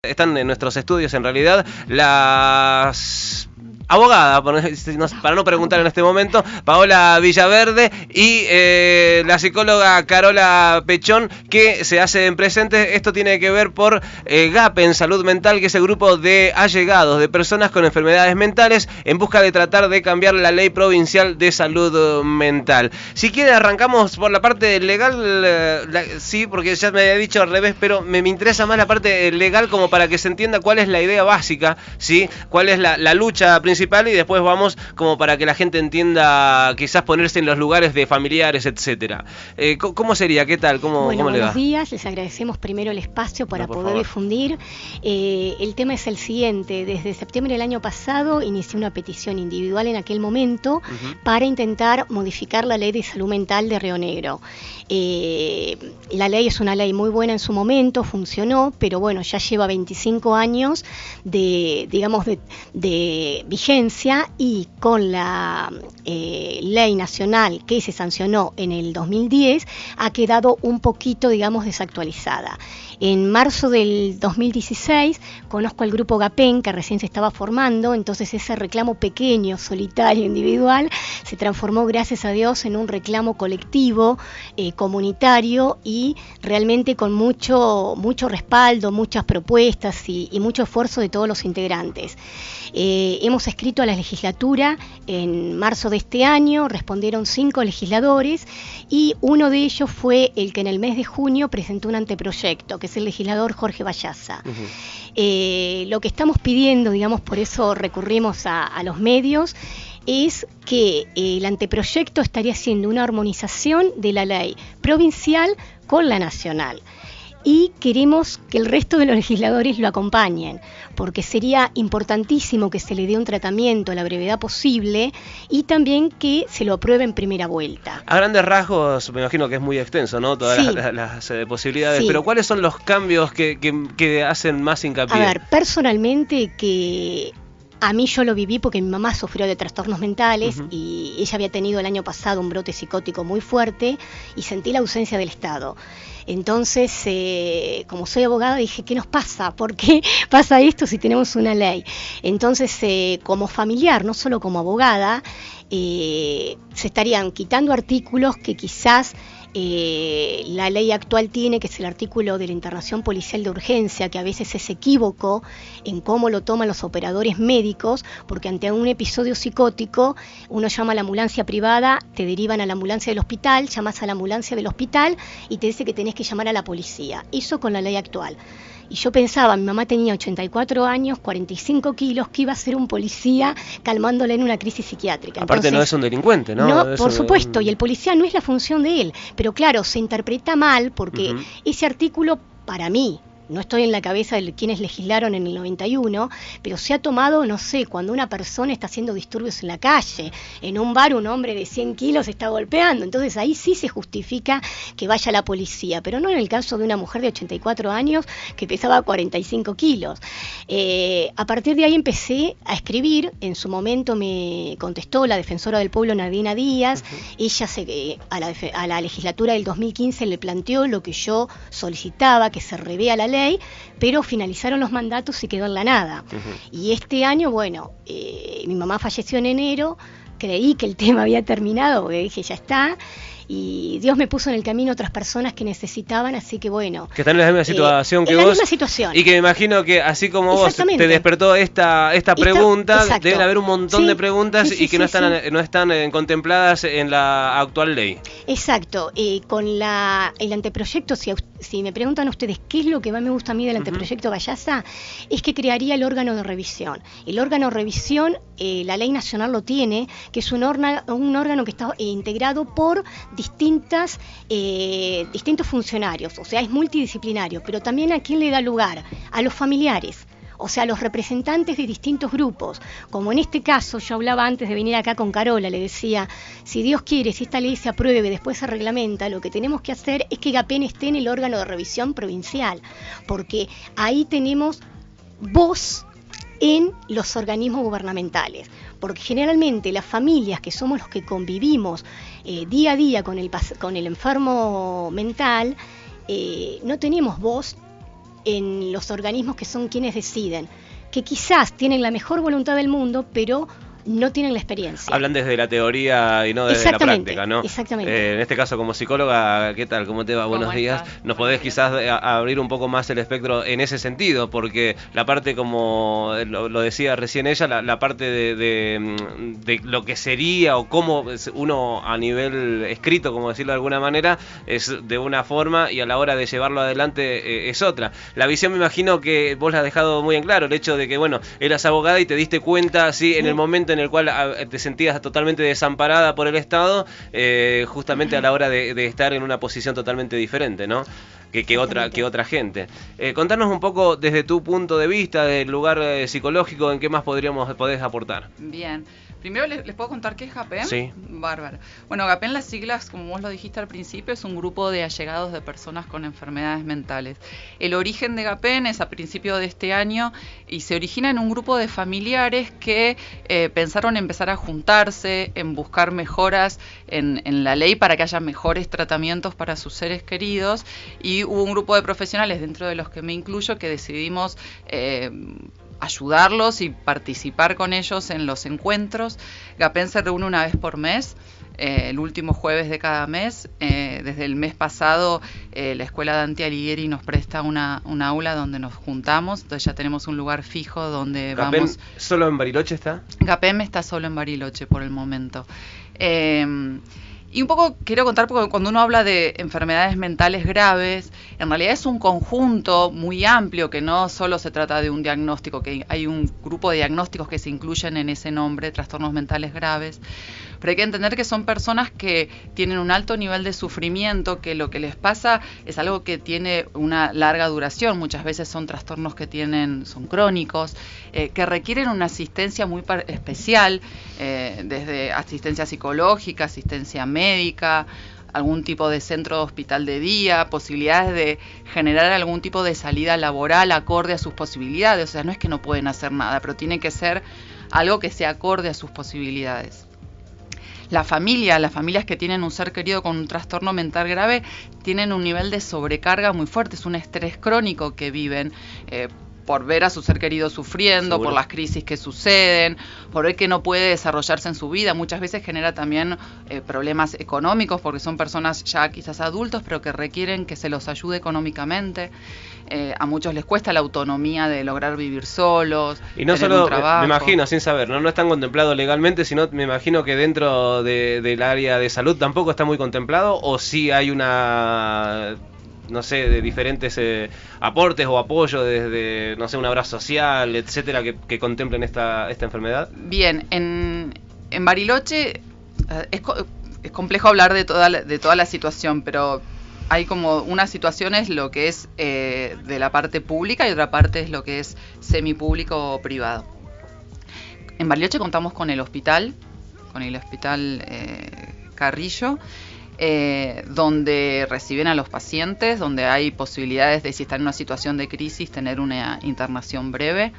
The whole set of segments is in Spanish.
Están en nuestros estudios, en realidad, las abogada, para no preguntar en este momento, Paola Villaverde y la psicóloga Carola Pechón, que se hacen presentes. Esto tiene que ver por GAPEN Salud Mental, que es el grupo de allegados de personas con enfermedades mentales en busca de tratar de cambiar la ley provincial de salud mental. Si quiere arrancamos por la parte legal, sí, porque ya me había dicho al revés, pero me interesa más la parte legal como para que se entienda cuál es la idea básica, ¿sí? Cuál es la lucha principal, y después vamos como para que la gente entienda, quizás ponerse en los lugares de familiares, etcétera. ¿Cómo sería? ¿Qué tal? ¿Cómo le va? Buenos días, les agradecemos primero el espacio para poder difundir. El tema es el siguiente: desde septiembre del año pasado inicié una petición individual en aquel momento para intentar modificar la ley de salud mental de Río Negro. La ley es una ley muy buena en su momento, funcionó, pero bueno, ya lleva 25 años de vigencia, y con la ley nacional que se sancionó en el 2010 ha quedado un poquito, desactualizada. En marzo del 2016 conozco al grupo GAPEN, que recién se estaba formando, entonces ese reclamo pequeño, solitario, individual, se transformó, gracias a Dios, en un reclamo colectivo, comunitario, y realmente con mucho respaldo, muchas propuestas y mucho esfuerzo de todos los integrantes. Hemos escrito a la legislatura en marzo de este año, respondieron 5 legisladores, y uno de ellos fue el que en el mes de junio presentó un anteproyecto, que es el legislador Jorge Vallaza. Lo que estamos pidiendo, por eso recurrimos a los medios, es que el anteproyecto estaría haciendo una armonización de la ley provincial con la nacional. Y queremos que el resto de los legisladores lo acompañen, porque sería importantísimo que se le dé un tratamiento a la brevedad posible y también que se lo apruebe en primera vuelta. A grandes rasgos, me imagino que es muy extenso, ¿no? Todas las posibilidades, pero ¿cuáles son los cambios que hacen más hincapié? A ver, personalmente, que a mí yo lo viví porque mi mamá sufrió de trastornos mentales y ella había tenido el año pasado un brote psicótico muy fuerte y sentí la ausencia del Estado. Entonces, como soy abogada, dije, ¿qué nos pasa? ¿Por qué pasa esto si tenemos una ley? Entonces, como familiar, no solo como abogada, se estarían quitando artículos que quizás la ley actual tiene, que es el artículo de la internación policial de urgencia, que a veces es equívoco en cómo lo toman los operadores médicos, porque ante un episodio psicótico uno llama a la ambulancia privada, te derivan a la ambulancia del hospital, llamas a la ambulancia del hospital y te dice que tenés que llamar a la policía. Eso con la ley actual. Y yo pensaba, mi mamá tenía 84 años, 45 kilos, que iba a ser un policía calmándola en una crisis psiquiátrica. Aparte, no es un delincuente, ¿no? No, por supuesto, y el policía no es la función de él. Pero claro, se interpreta mal porque ese artículo, para mí, no estoy en la cabeza de quienes legislaron en el 91, pero se ha tomado, no sé, cuando una persona está haciendo disturbios en la calle, en un bar un hombre de 100 kilos está golpeando, entonces ahí sí se justifica que vaya la policía, pero no en el caso de una mujer de 84 años que pesaba 45 kilos. A partir de ahí empecé a escribir, en su momento me contestó la defensora del pueblo, Nadina Díaz, ella a la legislatura del 2015 le planteó lo que yo solicitaba, que se revea la ley, pero finalizaron los mandatos y quedó en la nada. Y este año, mi mamá falleció en enero, creí que el tema había terminado, porque dije, ya está, y Dios me puso en el camino otras personas que necesitaban, así que que están en la misma situación que vos. En la misma situación. Y que me imagino que así como vos te despertó esta pregunta, deben haber un montón de preguntas y que no están contempladas en la actual ley. Exacto. Con el anteproyecto, si me preguntan ustedes qué es lo que más me gusta a mí del anteproyecto Vallaza, es que crearía el órgano de revisión. El órgano de revisión, la ley nacional lo tiene, que es un órgano que está integrado por distintos funcionarios, o sea, es multidisciplinario, pero también a quién le da lugar, a los familiares, o sea, a los representantes de distintos grupos, como en este caso. Yo hablaba antes de venir acá con Carola, le decía, si Dios quiere, si esta ley se apruebe, después se reglamenta, lo que tenemos que hacer es que GAPEN esté en el órgano de revisión provincial, porque ahí tenemos voz en los organismos gubernamentales, porque generalmente las familias, que somos los que convivimos día a día con el enfermo mental, no tenemos voz en los organismos que son quienes deciden, que quizás tienen la mejor voluntad del mundo, pero no tienen la experiencia. Hablan desde la teoría y no desde la práctica, ¿no? Exactamente. En este caso, como psicóloga, ¿qué tal? ¿Cómo te va? Buenos días. ¿Nos podés quizás abrir un poco más el espectro en ese sentido? Porque la parte, como lo decía recién ella, la parte de lo que sería o cómo uno a nivel escrito, como decirlo de alguna manera, es de una forma y a la hora de llevarlo adelante es otra. La visión me imagino que vos la has dejado muy en claro, el hecho de que, bueno, eras abogada y te diste cuenta, sí, en el momento en el cual te sentías totalmente desamparada por el Estado, justamente a la hora de estar en una posición totalmente diferente, ¿no? Que otra gente. Contanos un poco desde tu punto de vista, del lugar psicológico, en qué más podés aportar. Bien. Primero les puedo contar qué es GAPEN. Sí. Bárbaro. Bueno, GAPEN, las siglas, como vos lo dijiste al principio, es un grupo de allegados de personas con enfermedades mentales. El origen de GAPEN es a principio de este año y se origina en un grupo de familiares que pensaron empezar a juntarse, en buscar mejoras en la ley para que haya mejores tratamientos para sus seres queridos, y hubo un grupo de profesionales, dentro de los que me incluyo, que decidimos ayudarlos y participar con ellos en los encuentros. GAPEN se reúne una vez por mes, el último jueves de cada mes. Desde el mes pasado la Escuela Dante Alighieri nos presta una aula donde nos juntamos, entonces ya tenemos un lugar fijo donde ¿GAPEN vamos. ¿Solo en Bariloche está? GAPEN está solo en Bariloche por el momento. Y un poco quiero contar, porque cuando uno habla de enfermedades mentales graves, en realidad es un conjunto muy amplio, que no solo se trata de un diagnóstico, que hay un grupo de diagnósticos que se incluyen en ese nombre, trastornos mentales graves, pero hay que entender que son personas que tienen un alto nivel de sufrimiento, que lo que les pasa es algo que tiene una larga duración, muchas veces son trastornos que son crónicos, que requieren una asistencia muy especial, desde asistencia psicológica, asistencia médica, algún tipo de centro de hospital de día, posibilidades de generar algún tipo de salida laboral acorde a sus posibilidades. O sea, no es que no pueden hacer nada, pero tiene que ser algo que sea acorde a sus posibilidades. Las familias que tienen un ser querido con un trastorno mental grave tienen un nivel de sobrecarga muy fuerte, es un estrés crónico que viven, por ver a su ser querido sufriendo, seguro, por las crisis que suceden, por ver que no puede desarrollarse en su vida. Muchas veces genera también problemas económicos, porque son personas ya quizás adultos, pero que requieren que se los ayude económicamente. A muchos les cuesta la autonomía de lograr vivir solos, y no tener solo, un trabajo. Me imagino, sin saber, no están contemplados legalmente, sino me imagino que dentro del área de salud tampoco está muy contemplado, o sí hay una, no sé, de diferentes aportes o apoyo desde, no sé, una obra social, etcétera, que contemplen esta enfermedad. Bien, en Bariloche es complejo hablar de toda la situación, pero hay como unas situaciones, lo que es de la parte pública, y otra parte es lo que es semipúblico o privado. En Bariloche contamos con el hospital Carrillo, donde reciben a los pacientes, donde hay posibilidades de, si están en una situación de crisis, tener una internación breve.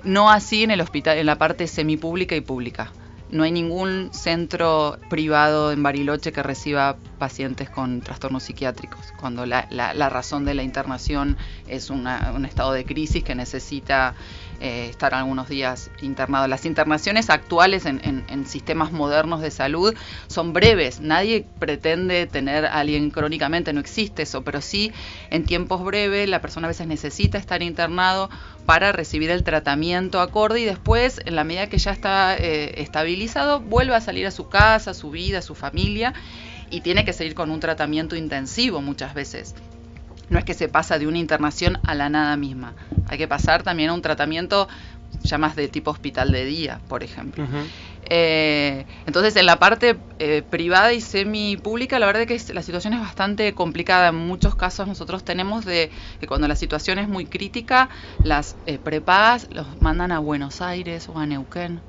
No así en el hospital, en la parte semipública y pública. No hay ningún centro privado en Bariloche que reciba pacientes con trastornos psiquiátricos, cuando la razón de la internación es un estado de crisis que necesita estar algunos días internado. Las internaciones actuales en sistemas modernos de salud son breves. Nadie pretende tener a alguien crónicamente, no existe eso, pero sí en tiempos breves la persona a veces necesita estar internado para recibir el tratamiento acorde, y después, en la medida que ya está estabilizado, vuelve a salir a su casa, a su vida, a su familia, y tiene que seguir con un tratamiento intensivo muchas veces. No es que se pasa de una internación a la nada misma. Hay que pasar también a un tratamiento ya más de tipo hospital de día, por ejemplo. Uh-huh. Entonces, en la parte privada y semipública, la verdad es que la situación es bastante complicada. En muchos casos nosotros tenemos que cuando la situación es muy crítica, las prepagas los mandan a Buenos Aires o a Neuquén.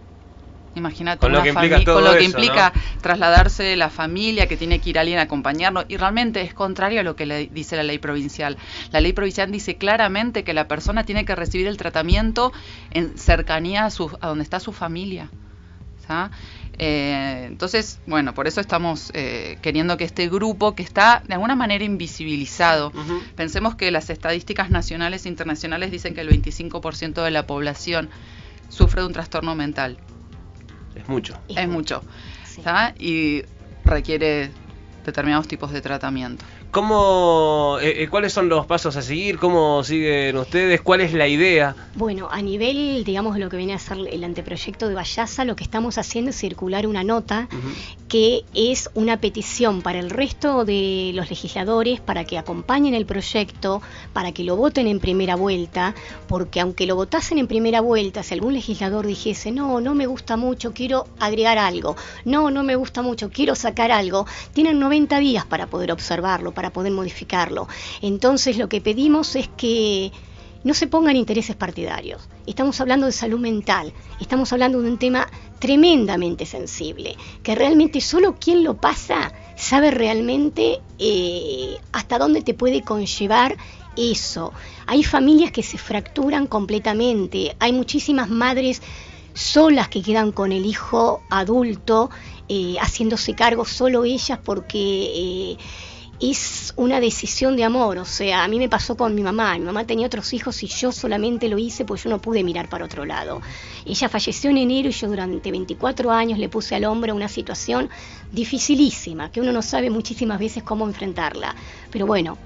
Imagínate, con lo que implica ¿no? Trasladarse la familia, que tiene que ir alguien a acompañarlo, y realmente es contrario a lo que le dice la ley provincial. La ley provincial dice claramente que la persona tiene que recibir el tratamiento en cercanía a donde está su familia. ¿tá? Entonces, bueno, por eso estamos queriendo que este grupo, que está de alguna manera invisibilizado, pensemos que las estadísticas nacionales e internacionales dicen que el 25% de la población sufre de un trastorno mental. Es mucho. Es mucho. Sí. ¿Tá? Y requiere determinados tipos de tratamiento. ¿Cómo, cuáles son los pasos a seguir? ¿Cómo siguen ustedes? ¿Cuál es la idea? Bueno, a nivel, digamos, de lo que viene a ser el anteproyecto de Vallasa, lo que estamos haciendo es circular una nota que es una petición para el resto de los legisladores para que acompañen el proyecto, para que lo voten en primera vuelta, porque aunque lo votasen en primera vuelta, si algún legislador dijese, no me gusta mucho, quiero agregar algo, no me gusta mucho, quiero sacar algo, tienen 90 días para poder observarlo, para poder modificarlo. Entonces lo que pedimos es que no se pongan intereses partidarios. Estamos hablando de salud mental, estamos hablando de un tema tremendamente sensible, que realmente solo quien lo pasa sabe realmente hasta dónde te puede conllevar eso. Hay familias que se fracturan completamente, hay muchísimas madres solas que quedan con el hijo adulto, haciéndose cargo solo ellas porque es una decisión de amor. O sea, a mí me pasó con mi mamá tenía otros hijos y yo solamente lo hice porque yo no pude mirar para otro lado. Ella falleció en enero y yo durante 24 años le puse al hombro una situación dificilísima, que uno no sabe muchísimas veces cómo enfrentarla. Pero bueno,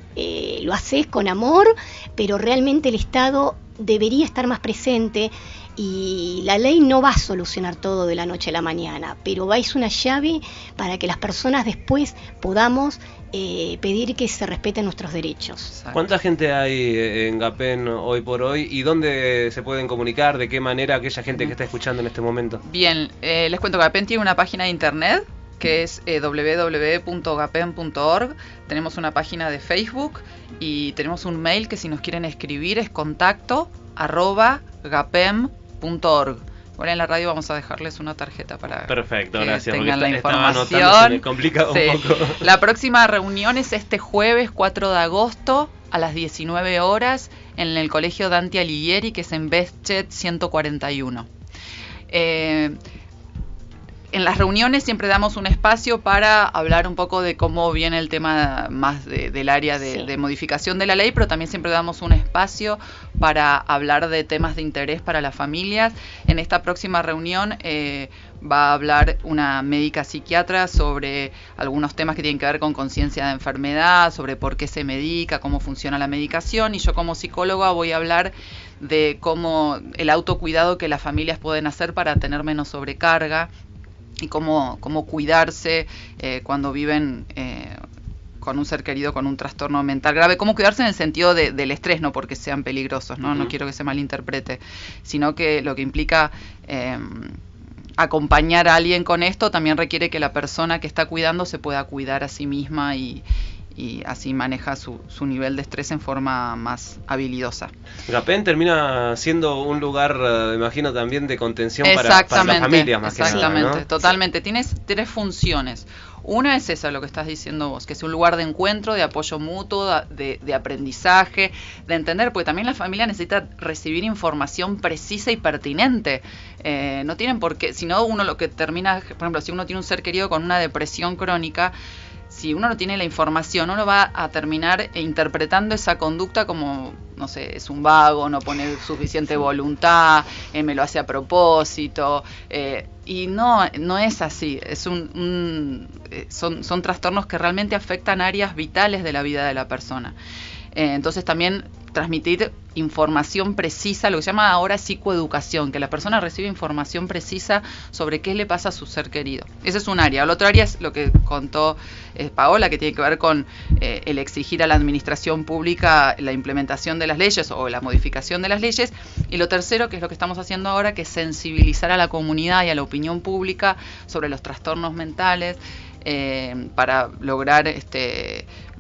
lo haces con amor, pero realmente el Estado debería estar más presente. Y la ley no va a solucionar todo de la noche a la mañana, pero es una llave para que las personas después podamos pedir que se respeten nuestros derechos. ¿Cuánta gente hay en GAPEN hoy por hoy y dónde se pueden comunicar? ¿De qué manera aquella gente que está escuchando en este momento? Bien, les cuento que GAPEN tiene una página de internet que es www.gapen.org. Tenemos una página de Facebook y tenemos un mail que si nos quieren escribir es contacto@gapen.org. Ahora en la radio vamos a dejarles una tarjeta para Perfecto, que gracias, tengan la estaba información. anotando, se me complica un poco. La próxima reunión es este jueves 4 de agosto a las 19 horas en el Colegio Dante Alighieri, que es en Bestchet 141. En las reuniones siempre damos un espacio para hablar un poco de cómo viene el tema más del área de modificación de la ley, pero también siempre damos un espacio para hablar de temas de interés para las familias. En esta próxima reunión va a hablar una médica psiquiatra sobre algunos temas que tienen que ver con conciencia de enfermedad, sobre por qué se medica, cómo funciona la medicación, y yo como psicóloga voy a hablar de cómo el autocuidado que las familias pueden hacer para tener menos sobrecarga y cómo cuidarse cuando viven con un ser querido con un trastorno mental grave, cómo cuidarse en el sentido del estrés, no porque sean peligrosos, ¿no? No quiero que se malinterprete, sino que lo que implica acompañar a alguien con esto también requiere que la persona que está cuidando se pueda cuidar a sí misma y así maneja su nivel de estrés en forma más habilidosa. GAPEN termina siendo un lugar, me imagino, también de contención para las familias más que nada, ¿no? Exactamente, totalmente. Tienes 3 funciones. Una es esa, lo que estás diciendo vos, que es un lugar de encuentro, de apoyo mutuo, de aprendizaje, de entender, porque también la familia necesita recibir información precisa y pertinente. No tienen por qué, si no uno lo que termina, por ejemplo, si uno tiene un ser querido con una depresión crónica, si uno no tiene la información, uno va a terminar interpretando esa conducta como, no sé, es un vago, no pone suficiente voluntad, me lo hace a propósito, y no es así. Son trastornos que realmente afectan áreas vitales de la vida de la persona. Entonces también transmitir información precisa, lo que se llama ahora psicoeducación, que la persona recibe información precisa sobre qué le pasa a su ser querido. Esa es un área. La otra área es lo que contó Paola, que tiene que ver con el exigir a la administración pública la implementación de las leyes o la modificación de las leyes. Y lo tercero, que es lo que estamos haciendo ahora, que es sensibilizar a la comunidad y a la opinión pública sobre los trastornos mentales, para lograr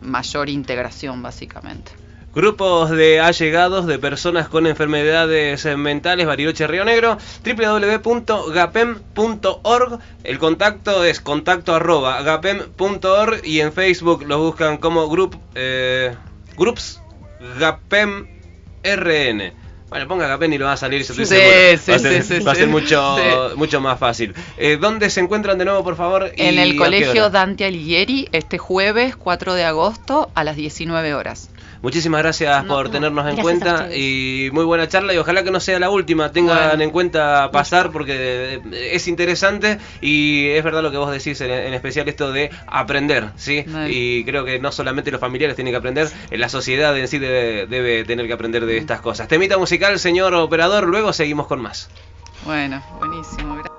mayor integración, básicamente. Grupos de allegados de personas con enfermedades mentales, Bariloche, Río Negro, www.gapen.org. El contacto es contacto@gapen.org y en Facebook lo buscan como Groups GAPEN RN. Bueno, ponga Capeni y lo va a salir, yo estoy Sí, seguro. sí, Va a ser sí. mucho más fácil. ¿Dónde se encuentran de nuevo, por favor? En el ¿a qué Colegio hora? Dante Alighieri, este jueves 4 de agosto a las 19 horas. Muchísimas gracias por tenernos en gracias a cuenta ustedes. y muy buena charla y ojalá que no sea la última, tengan Bueno. en cuenta pasar porque es interesante y es verdad lo que vos decís, en especial esto de aprender, ¿sí? Bueno. Y creo que no solamente los familiares tienen que aprender, la sociedad en sí debe tener que aprender de estas cosas. Temita musical, señor operador, luego seguimos con más. Bueno, buenísimo. Gracias.